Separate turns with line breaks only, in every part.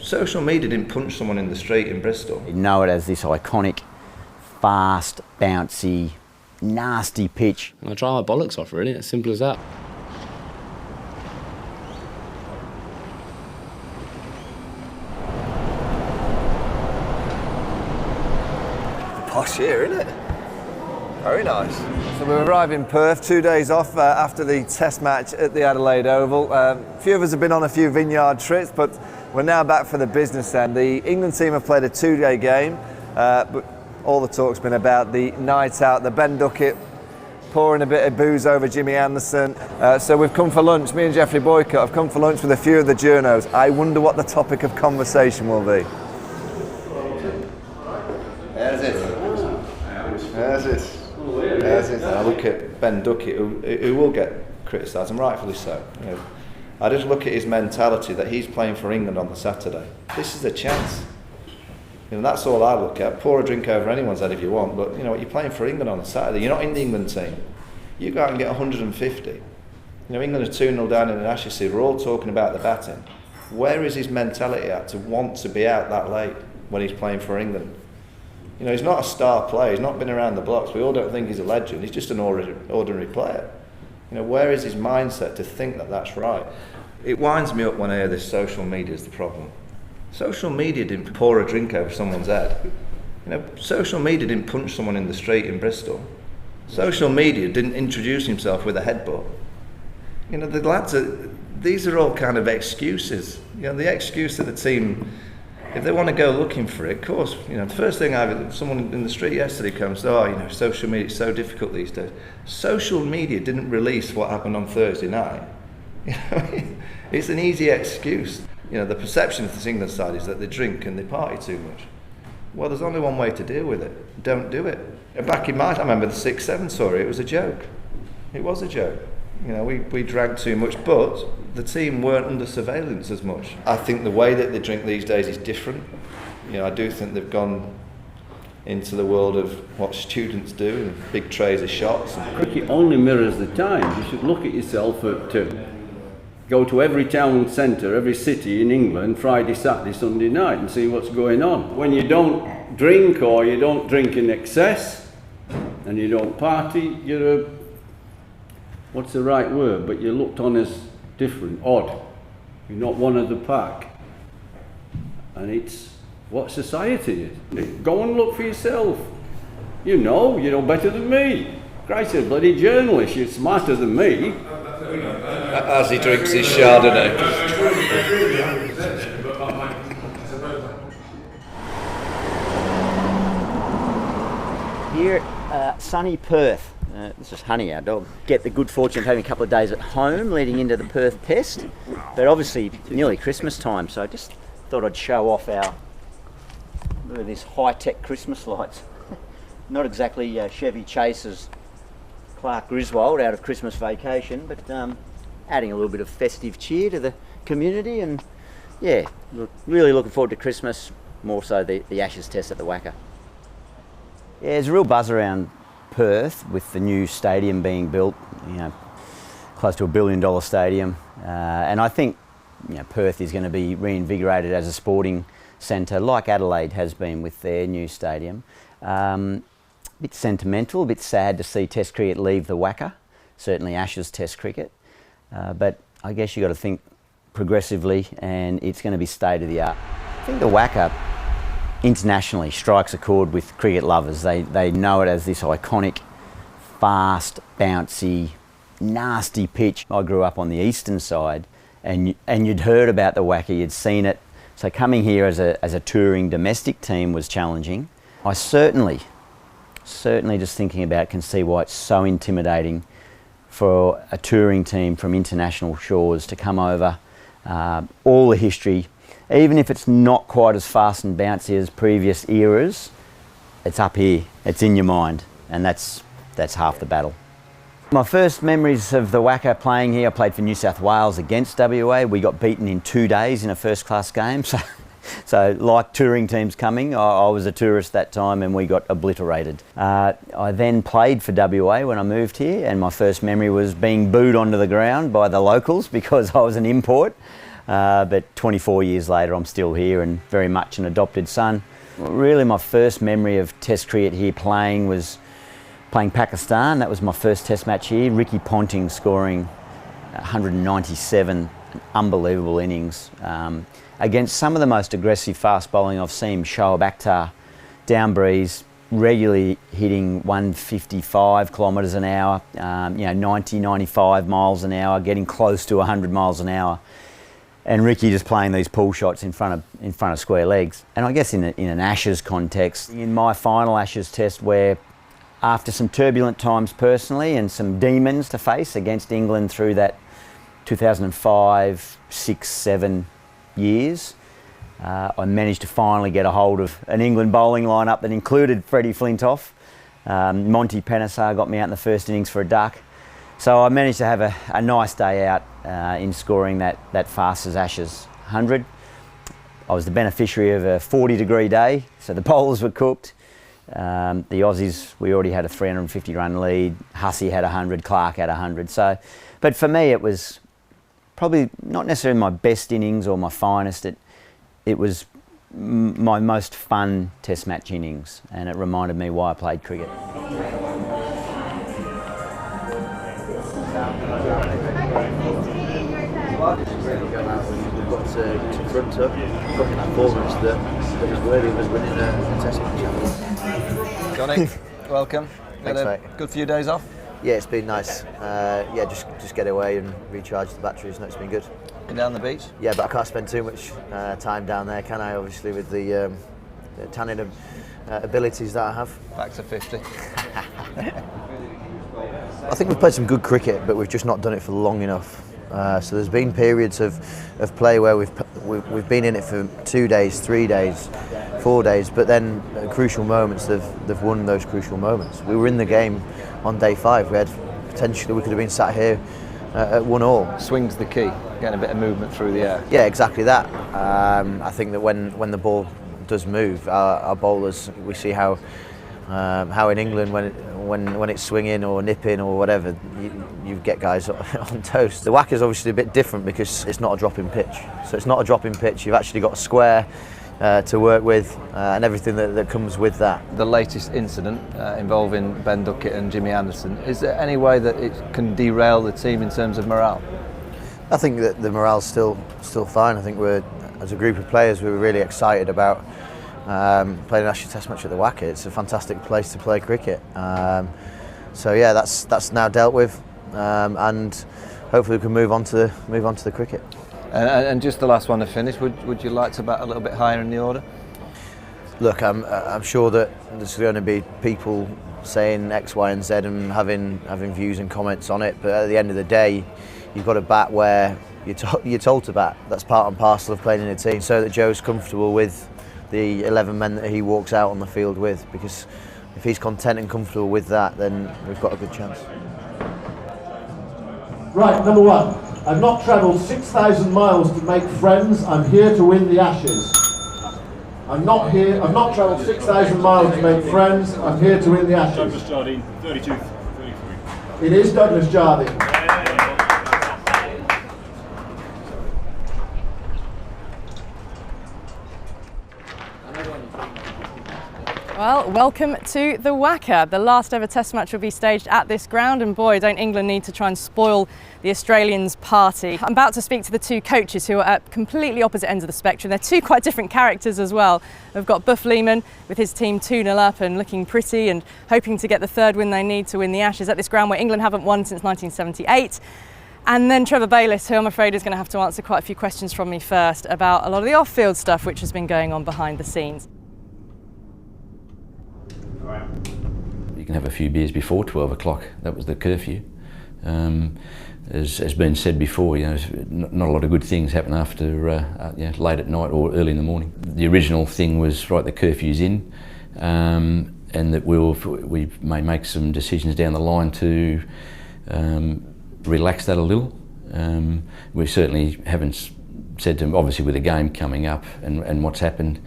social media didn't punch someone in the street in Bristol.
You know it as this iconic, fast, bouncy, nasty pitch.
And I dry my bollocks off, really, as simple as that.
Posh here, isn't it? Very nice. So we arrive in Perth, 2 days off after the test match at the Adelaide Oval. A few of us have been on a few vineyard trips, but we're now back for the business end. The England team have played a 2-day game, but all the talk's been about the night out, the Ben Duckett pouring a bit of booze over Jimmy Anderson. So we've come for lunch, me and Geoffrey Boycott have come for lunch with a few of the journos. I wonder what the topic of conversation will be.
There's it. There's it. There's it. I look at Ben Duckett, who will get criticised, and rightfully so. You know, I just look at his mentality that he's playing for England on the Saturday. This is a chance. You know, that's all I look at. Pour a drink over anyone's head if you want, but you know, you're playing for England on a Saturday. You're not in the England team. You go out and get 150. You know, England are 2-0 down in an Ashes series. We're all talking about the batting. Where is his mentality at to want to be out that late when he's playing for England? You know, he's not a star player. He's not been around the blocks. We all don't think he's a legend. He's just an ordinary player. You know, where is his mindset to think that that's right? It winds me up when I hear this social media is the problem. Social media didn't pour a drink over someone's head. You know, social media didn't punch someone in the street in Bristol. Social media didn't introduce himself with a headbutt. You know, the lads these are all kind of excuses. You know, the excuse that the team, if they want to go looking for it, of course, you know, the first thing someone in the street yesterday comes, oh, you know, social media is so difficult these days. Social media didn't release what happened on Thursday night. You know, it's an easy excuse. You know, the perception of the England side is that they drink and they party too much. Well, there's only one way to deal with it. Don't do it. Back in my time, I remember the 6-7 story, it was a joke. It was a joke. You know, we drank too much, but the team weren't under surveillance as much. I think the way that they drink these days is different. You know, I do think they've gone into the world of what students do, and big trays of shots.
Cricket only mirrors the time. You should look at yourself go to every town centre, every city in England, Friday, Saturday, Sunday night and see what's going on. When you don't drink, or you don't drink in excess, and you don't party, you're a, what's the right word, but you're looked on as different, odd. You're not one of the pack. And it's what society is. Go and look for yourself. You know better than me. Christ, you're a bloody journalist, you're smarter than me.
As he drinks his Chardonnay.
Here at sunny Perth, this is Honey, our dog. Get the good fortune of having a couple of days at home leading into the Perth Pest, but obviously nearly Christmas time, so I just thought I'd show off look at this high-tech Christmas lights. Not exactly Chevy Chase's Clark Griswold out of Christmas Vacation, but adding a little bit of festive cheer to the community, and yeah, really looking forward to Christmas, more so the Ashes test at the WACA. Yeah, there's a real buzz around Perth with the new stadium being built, you know, close to $1 billion stadium, and I think, you know, Perth is going to be reinvigorated as a sporting centre like Adelaide has been with their new stadium. A bit sentimental, a bit sad to see Test cricket leave the WACA, certainly Ashes Test cricket, but I guess you've got to think progressively, and it's going to be state of the art. I think the WACA internationally strikes a chord with cricket lovers. They know it as this iconic, fast, bouncy, nasty pitch. I grew up on the eastern side, and you'd heard about the WACA, you'd seen it, so coming here as a touring domestic team was challenging. I certainly just thinking about it, can see why it's so intimidating for a touring team from international shores to come over. All the history, even if it's not quite as fast and bouncy as previous eras, it's up here, it's in your mind, and that's half the battle. My first memories of the WACA playing here, I played for New South Wales against WA. We got beaten in 2 days in a first class game, so like touring teams coming, I was a tourist that time and we got obliterated. I then played for WA when I moved here, and my first memory was being booed onto the ground by the locals because I was an import. but 24 years later I'm still here and very much an adopted son. Really my first memory of Test cricket here playing was playing Pakistan. That was my first Test match here. Ricky Ponting scoring 197 unbelievable innings against some of the most aggressive fast bowling I've seen. Shoaib Akhtar, down breeze, regularly hitting 155 kilometres an hour, 90, 95 miles an hour, getting close to 100 miles an hour. And Ricky just playing these pull shots in front of square legs. And I guess in an Ashes context, in my final Ashes test where after some turbulent times personally and some demons to face against England through that 2005, 6, 7 years, I managed to finally get a hold of an England bowling lineup that included Freddie Flintoff. Monty Panesar got me out in the first innings for a duck. So I managed to have a nice day out in scoring that fastest Ashes 100. I was the beneficiary of a 40-degree day, so the bowlers were cooked. The Aussies, we already had a 350 run lead. Hussey had 100, Clark had 100. So, but for me, it was probably not necessarily my best innings or my finest. It was my most fun Test match innings, and it reminded me why I played cricket.
We've got to front up, looking at performance that was worthy of us winning a Test match.
Johnny, welcome.
Thanks, mate.
Good few days off?
Yeah, it's been nice. Just get away and recharge the batteries, and it's been good.
Been down the beach?
Yeah, but I can't spend too much time down there, can I? Obviously, with the tanning abilities that I have.
Back to 50.
I think we've played some good cricket, but we've just not done it for long enough. So there's been periods of play where we've been in it for 2 days, 3 days, 4 days, but then at crucial moments they've won those crucial moments. We were in the game on day 5. We could have been sat here at 1-1.
Swing's the key, getting a bit of movement through the air.
Yeah, exactly that. I think that when the ball does move, our bowlers, we see how in England when it's swinging or nipping or whatever, you get guys on toast. The WACA is obviously a bit different because it's not a dropping pitch. So it's not a dropping pitch. You've actually got a square to work with and everything that comes with that.
The latest incident involving Ben Duckett and Jimmy Anderson, is there any way that it can derail the team in terms of morale?
I think that the morale's still fine. I think as a group of players, we were really excited about playing an Ashes Test match at the WACA. It's a fantastic place to play cricket. So yeah, that's now dealt with, and hopefully we can move on to the cricket.
And just the last one to finish, would you like to bat a little bit higher in the order?
Look, I'm sure that there's going to be people saying X, Y, and Z and having views and comments on it. But at the end of the day, you've got to bat where you're told to bat. That's part and parcel of playing in a team. So that Joe's comfortable with the 11 men that he walks out on the field with, because if he's content and comfortable with that, then we've got a good chance.
Right, number 1. I've not travelled 6,000 miles to make friends. I'm here to win the Ashes. I've not travelled 6,000 miles to make friends. I'm here to win the Ashes.
Douglas Jardine, 32, 33.
It is Douglas Jardine.
Well, welcome to the WACA. The last ever Test match will be staged at this ground, and boy, don't England need to try and spoil the Australians' party. I'm about to speak to the two coaches who are at completely opposite ends of the spectrum. They're two quite different characters as well. We've got Buff Lehman with his team 2-0 up and looking pretty and hoping to get the third win they need to win the Ashes at this ground where England haven't won since 1978. And then Trevor Bayliss, who I'm afraid is going to have to answer quite a few questions from me first about a lot of the off-field stuff which has been going on behind the scenes.
You can have a few beers before 12 o'clock. That was the curfew. As has been said before, not a lot of good things happen after late at night or early in the morning. The original thing was, right, the curfew's in, and that we may make some decisions down the line to relax that a little. We certainly haven't said to them, obviously with the game coming up and what's happened,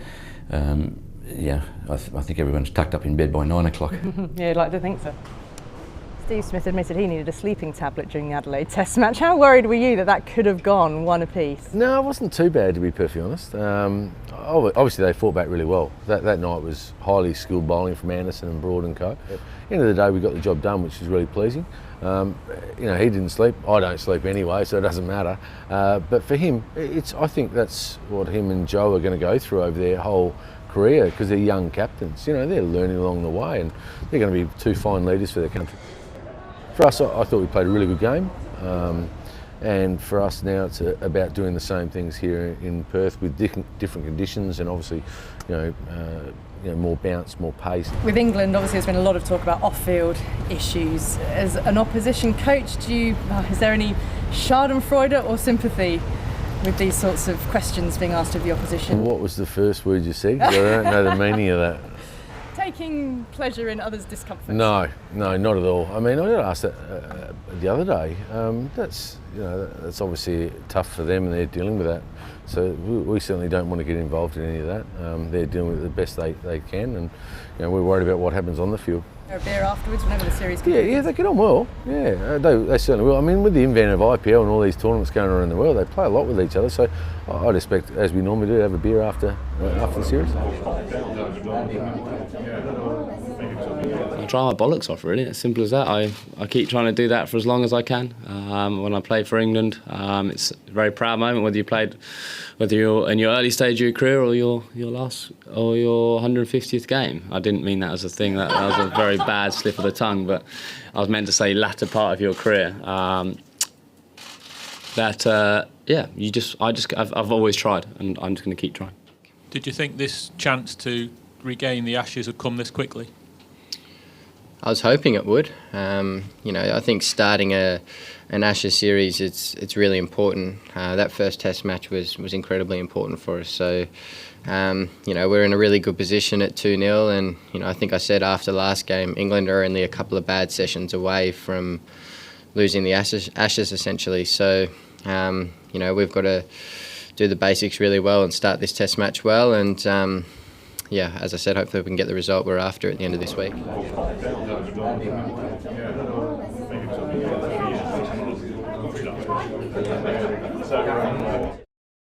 I think everyone's tucked up in bed by 9 o'clock.
Yeah, you'd like to think so. Steve Smith admitted he needed a sleeping tablet during the Adelaide Test match. How worried were you that could have gone one apiece?
No, it wasn't too bad, to be perfectly honest. Obviously they fought back really well. That night was highly skilled bowling from Anderson and Broad and co. At the end of the day we got the job done, which was really pleasing. He didn't sleep. I don't sleep anyway, so it doesn't matter. But for him, I think that's what him and Joe are going to go through over their whole career, because they're young captains. They're learning along the way, and they're going to be two fine leaders for their country. For us, I thought we played a really good game, and for us now it's about doing the same things here in Perth with different conditions, and obviously, more bounce, more pace.
With England, obviously, there's been a lot of talk about off-field issues. As an opposition coach, is there any Schadenfreude or sympathy with these sorts of questions being asked of the opposition?
What was the first word you said? I don't know the meaning of that.
Taking pleasure in others' discomfort.
No, not at all. I mean, I got asked that the other day. That's obviously tough for them, and they're dealing with that. So we certainly don't want to get involved in any of that. They're dealing with it the best they can, and we're worried about what happens on the field.
A beer afterwards whenever the series comes.
Yeah, they get on well. Yeah, they certainly will. I mean, with the invent of IPL and all these tournaments going on in the world, they play a lot with each other. So I'd expect, as we normally do, to have a beer after the series.
I try my bollocks off, really. As simple as that. I keep trying to do that for as long as I can. When I play for England, it's a very proud moment, whether you're in your early stage of your career or your last or your 150th game. I didn't mean that as a thing. That was a very bad slip of the tongue, but I was meant to say latter part of your career. I've always tried, and I'm just going to keep trying.
Did you think this chance to regain the Ashes had come this quickly?
I was hoping it would. I think starting an Ashes series, it's really important. That first Test match was incredibly important for us. So, we're in a really good position at 2-0, and I think I said after last game, England are only a couple of bad sessions away from losing the Ashes essentially. So, we've got to do the basics really well and start this Test match well, and as I said, hopefully we can get the result we're after at the end of this week.